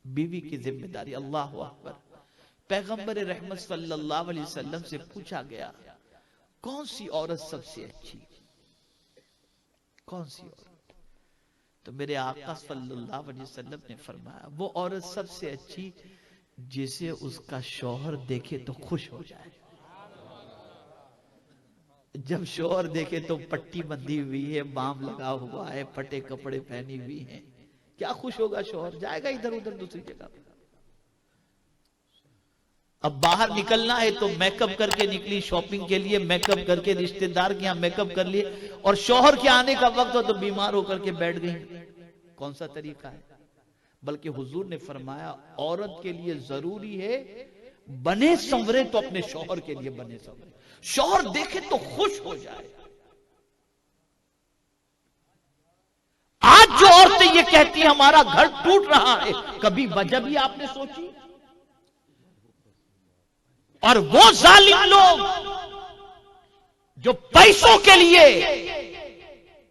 बीवी की जिम्मेदारी। अल्लाह अकबर। पैगंबर रहमत सल्लल्लाहु अलैहि वसल्लम से पूछा गया, कौन सी औरत सबसे अच्छी, कौन सी औरत? तो मेरे आका सल्लल्लाहु अलैहि वसल्लम ने फरमाया, वो औरत सबसे अच्छी जिसे उसका शौहर देखे तो खुश हो जाए। जब शौहर देखे तो पट्टी बंधी हुई है, बाम लगा हुआ है, फटे कपड़े पहनी हुई है, क्या खुश होगा शौहर? जाएगा इधर उधर दूसरी जगह। अब बाहर निकलना है तो मेकअप करके निकली शॉपिंग के लिए, मेकअप करके रिश्तेदार के यहां मेकअप कर लिए, और शौहर के आने का वक्त हो तो बीमार होकर के बैठ गई। कौन सा तरीका है? बल्कि हुजूर ने फरमाया, औरत के लिए जरूरी है बने संवरे तो अपने शौहर के लिए बने संवरे, शौहर देखे तो खुश हो जाए। आज जो औरतें ये कहती हैं हमारा घर टूट रहा है, कभी वजह भी आपने सोची? और वो जालिम लोग जो पैसों के लिए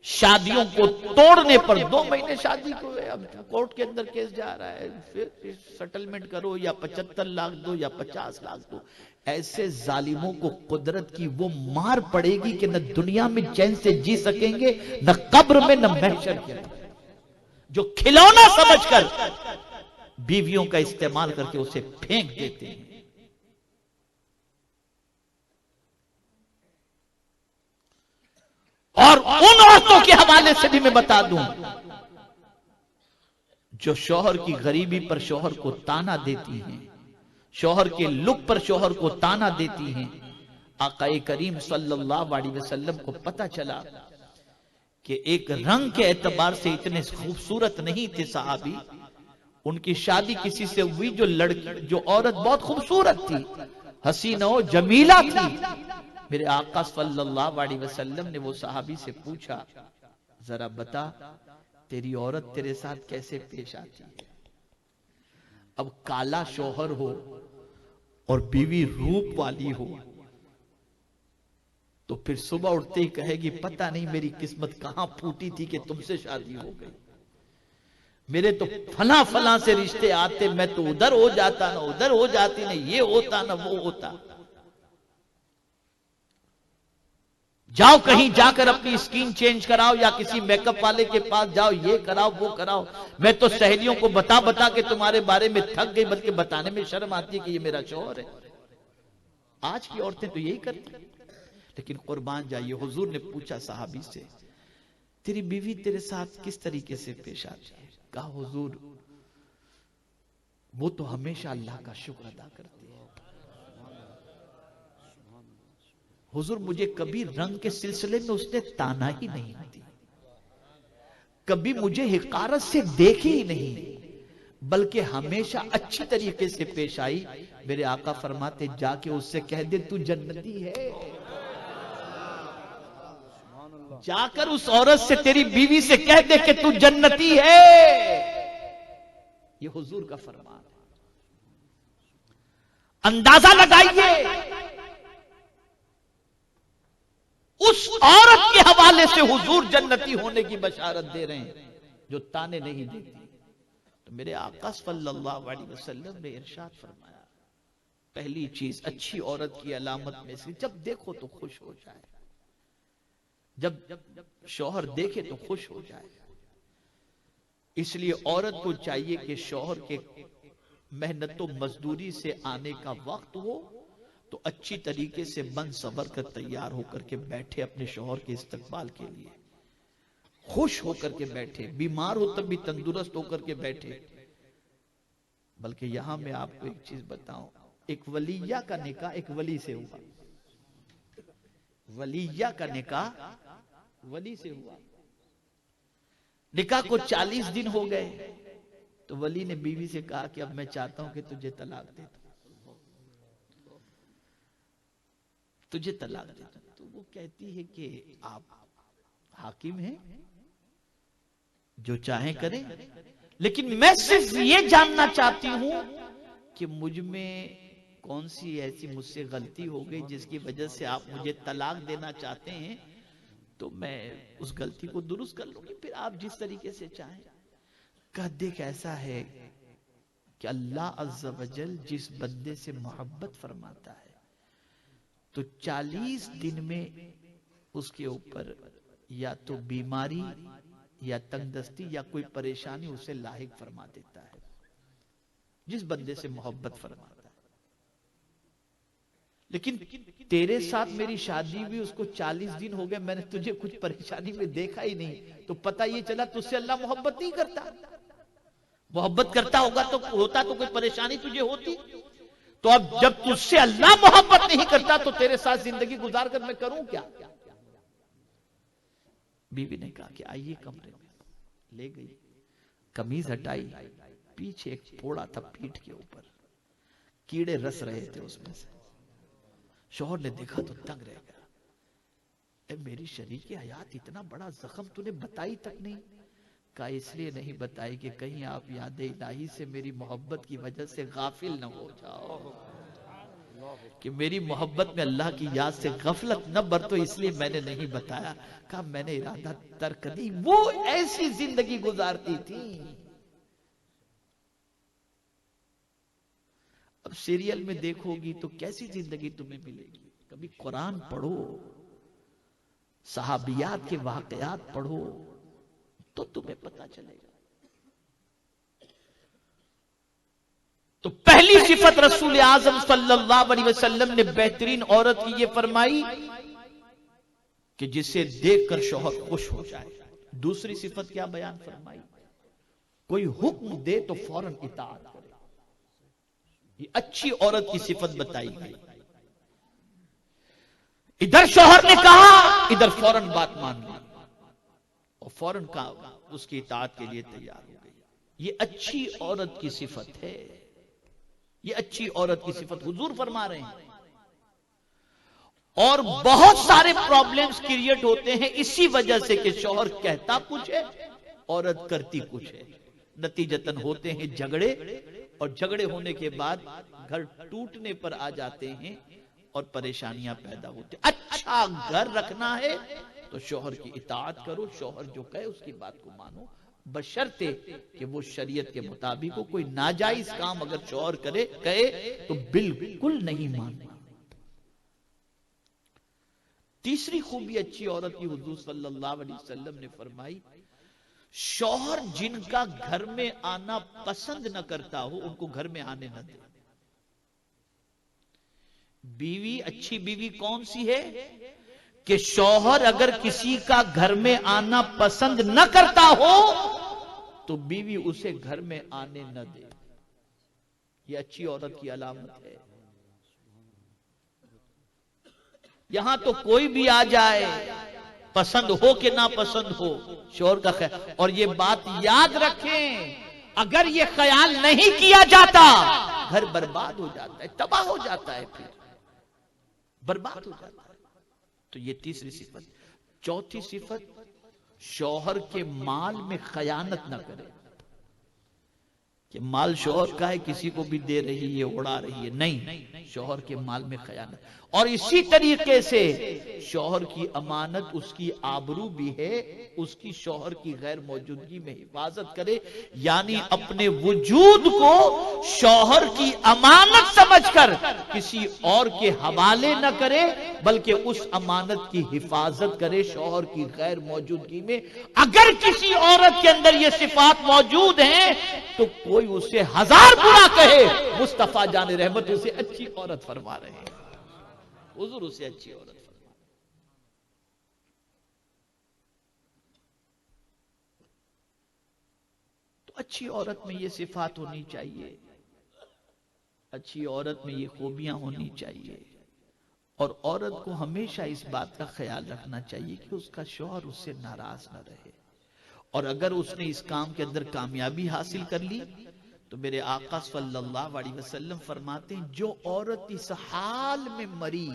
शादियों को तोड़ने पर 2 महीने शादी को, अब कोर्ट के अंदर केस जा रहा है, फिर सेटलमेंट करो, या 75 लाख दो या 50 लाख दो। ऐसे जालिमों को कुदरत की वो मार पड़ेगी कि न दुनिया में चैन से जी सकेंगे, न कब्र में, न महशर के अंदर। जो खिलौना समझकर बीवियों का इस्तेमाल करके उसे फेंक देते हैं। और उन औरतों के हवाले से भी मैं बता दूं जो शौहर की गरीबी पर शौहर को ताना देती हैं, शौहर के लुक पर शौहर को ताना देती हैं। आकाए करीम सल्लल्लाहु अलैहि वसल्लम को पता चला कि एक रंग के एतबार से इतने खूबसूरत नहीं थे सहाबी, उनकी शादी किसी से हुई जो लड़की, जो औरत बहुत खूबसूरत थी, हसीनो जमीला थी। मेरे आका सल्लल्लाहु अलैहि वसल्लम ने वो सहाबी से पूछा, जरा बता तेरी औरत तेरे साथ कैसे पेश आती है? अब काला शौहर हो और बीवी रूप वाली हो तो फिर सुबह उठते ही कहेगी, पता नहीं मेरी किस्मत कहां फूटी थी कि तुमसे शादी हो गई, मेरे तो फला फला से रिश्ते आते, मैं तो उधर हो जाता, ना उधर हो जाती, ना ये होता ना वो होता। जाओ कहीं जाकर अपनी स्किन चेंज कराओ, या किसी मेकअप वाले के पास जाओ, ये कराओ वो कराओ। मैं तो सहेलियों को बता बता के तुम्हारे बारे में थक गई, बल्कि बताने में शर्म आती है कि ये मेरा शौहर है। आज की औरतें तो यही करती। लेकिन कुर्बान जाइए, हुजूर ने पूछा सहाबी से, तेरी बीवी तेरे साथ किस तरीके से पेश आती है? कहा, हुजूर वो तो हमेशा अल्लाह का शुक्र अदा करती है। हुजूर मुझे कभी रंग के सिलसिले में उसने ताना ही नहीं दी, कभी मुझे हिकारत से देखी ही नहीं, बल्कि हमेशा अच्छी तरीके से पेश आई। मेरे आका फरमाते, जाके उससे कह दे तू जन्नती है। जाकर उस औरत से, तेरी बीवी से कह दे कि तू जन्नती है। ये हुजूर का फरमान है। अंदाजा लगाइए, उस औरत के हवाले से हुजूर जन्नती होने की बशारत दे रहे हैं जो ताने नहीं देती। तो मेरे आका सल्लल्लाहु अलैहि वसल्लम ने इरशाद फरमाया, पहली चीज अच्छी औरत की अलामत में से, जब देखो तो खुश हो जाए, जब शौहर देखे तो खुश हो जाए। इसलिए औरत को चाहिए कि शौहर के मेहनतों मजदूरी से आने का वक्त हो तो अच्छी तरीके से बन सबर कर तैयार होकर के बैठे अपने शौहर के इस्तकबाल के लिए, खुश होकर के बैठे, बीमार हो तब भी तंदुरुस्त होकर के बैठे। बल्कि यहां मैं आपको एक चीज बताऊं, एक वलिया का निकाह एक वली से हुआ, वलिया का निकाह वली से हुआ। निकाह को 40 दिन हो गए तो वली ने बीवी से कहा कि अब मैं चाहता हूं कि तुझे तलाक दे दूं, तुझे तलाक दे दूं। तो वो कहती है कि आप हाकिम हैं, जो चाहे करें, लेकिन मैं सिर्फ ये जानना चाहती हूं कि मुझ में कौन सी ऐसी मुझसे गलती हो गई जिसकी वजह से आप मुझे तलाक देना चाहते हैं, तो मैं उस गलती को दुरुस्त कर लूंगी, फिर आप जिस तरीके से चाहें। कह देख ऐसा है कि अल्लाह अज़्ज़ा वजल जिस बंदे से मोहब्बत फरमाता है तो 40 दिन में उसके ऊपर या तो बीमारी या तंगदस्ती या कोई परेशानी उसे लाहिक फरमा देता है, जिस बंदे से मोहब्बत फरमाता है। लेकिन तेरे साथ मेरी शादी हुई, उसको 40 दिन हो गए, मैंने तुझे कुछ परेशानी में देखा ही नहीं, तो पता ये चला तुझसे अल्लाह मोहब्बत नहीं करता। मोहब्बत करता होगा तो होता तो कोई परेशानी तुझे होती। तो अब जब तुझसे अल्लाह मोहब्बत नहीं करता तो तेरे साथ जिंदगी गुजार कर मैं करूं क्या? बीवी ने कहा कि आइए कमरे में, ले गई, कमीज हटाई, पीछे एक फोड़ा था पीठ के ऊपर, कीड़े रस रहे थे उसमें से। शौहर ने देखा तो दंग रह गया, ए मेरी शरीक हयात इतना बड़ा जख्म तूने बताई तक नहीं? का इसलिए नहीं बताई कि कहीं आप याद इलाही से मेरी मोहब्बत की वजह से गाफिल न हो जाओ, कि मेरी मोहब्बत में अल्लाह की याद से गफलत न बरतो, इसलिए मैंने नहीं बताया। कहा मैंने इरादा तर्क नहीं, वो ऐसी जिंदगी गुजारती थी। अब सीरियल में देखोगी तो कैसी जिंदगी तुम्हें मिलेगी। कभी कुरान पढ़ो, सहाबियात के वाकयात पढ़ो तो तुम्हें पता चलेगा। तो पहली सिफत रसूल आजम सल्लल्लाहु अलैहि वसल्लम ने बेहतरीन औरत की ये फरमाई कि जिसे देखकर शौहर खुश हो जाए। दूसरी सिफत क्या बयान फरमाई? कोई हुक्म दे तो फौरन इताअत करे। ये अच्छी औरत की सिफत बताई गई। इधर शौहर ने कहा, इधर फौरन बात मान ली और फौरन का उसकी इताअत के लिए तैयार हो गई। ये अच्छी औरत की सिफत है। ये अच्छी औरत की सिफत हुजूर फरमा रहे हैं। और बहुत सारे प्रॉब्लम्स क्रिएट होते हैं इसी वजह से कि शौहर कहता कुछ है, औरत करती कुछ है। नतीजतन होते हैं झगड़े, और झगड़े होने के बाद घर टूटने पर आ जाते हैं और परेशानियां पैदा होती। अच्छा घर रखना है तो शौहर की इताअत करो, शौहर जो कहे उसकी बात को मानो, बशर्ते कि वो शरीयत के मुताबिक हो। कोई नाजायज काम अगर शौहर कहे तो बिल्कुल नहीं मानना। तीसरी खूबी अच्छी औरत की हुजूर सल्लल्लाहु अलैहि वसल्लम ने फरमाई, शौहर जिनका घर में आना पसंद न करता हो उनको घर में आने न दे। बीवी, अच्छी बीवी कौन सी है कि शौहर अगर किसी का घर में आना पसंद न करता हो तो बीवी उसे घर में आने न दे। यह अच्छी औरत की अलामत है। यहां तो कोई भी आ जाए, पसंद हो कि ना पसंद हो, शौहर का ख्याल। और ये बात याद रखें, अगर ये ख्याल नहीं किया जाता घर बर्बाद हो जाता है, तबाह हो जाता है, फिर बर्बाद हो जाता है। तो ये तीसरी सिफत। चौथी सिफत, शौहर के माल में खयानत न करे कि माल शौहर का है, किसी को भी दे रही है, उड़ा रही है, नहीं, शौहर के माल में खयानत। और इसी तरीके से शौहर की अमानत, उसकी आबरू भी है, उसकी शौहर की गैर मौजूदगी में हिफाजत करे, यानी अपने वजूद को शौहर की अमानत समझकर किसी और के हवाले न करे, बल्कि उस अमानत की हिफाजत करे शौहर की गैर मौजूदगी में। अगर किसी औरत के अंदर ये सिफात मौजूद हैं तो कोई उसे हजार बुरा कहे, मुस्तफा जान रहमत उसे अच्छी औरत फरमा रहे हैं। हुजूर उसे अच्छी औरत फरमा। तो अच्छी औरत में ये सिफात होनी चाहिए, अच्छी औरत में ये खूबियां होनी चाहिए। और औरत को हमेशा इस बात का ख्याल रखना चाहिए कि उसका शौहर उससे नाराज न रहे। और अगर उसने इस काम के अंदर कामयाबी हासिल कर ली तो मेरे आका सल्लल्लाहु अलैहि वसल्लम फरमाते हैं, जो औरत इस हाल में मरी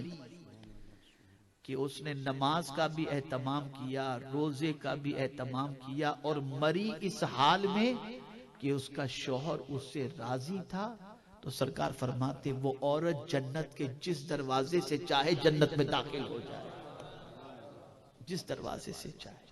कि उसने नमाज का भी एहतमाम किया, रोजे का भी एहतमाम किया, और मरी इस हाल में कि उसका शौहर उससे राजी था, तो सरकार फरमाते वो औरत जन्नत के जिस दरवाजे से चाहे जन्नत में दाखिल हो जाए, जिस दरवाजे से चाहे।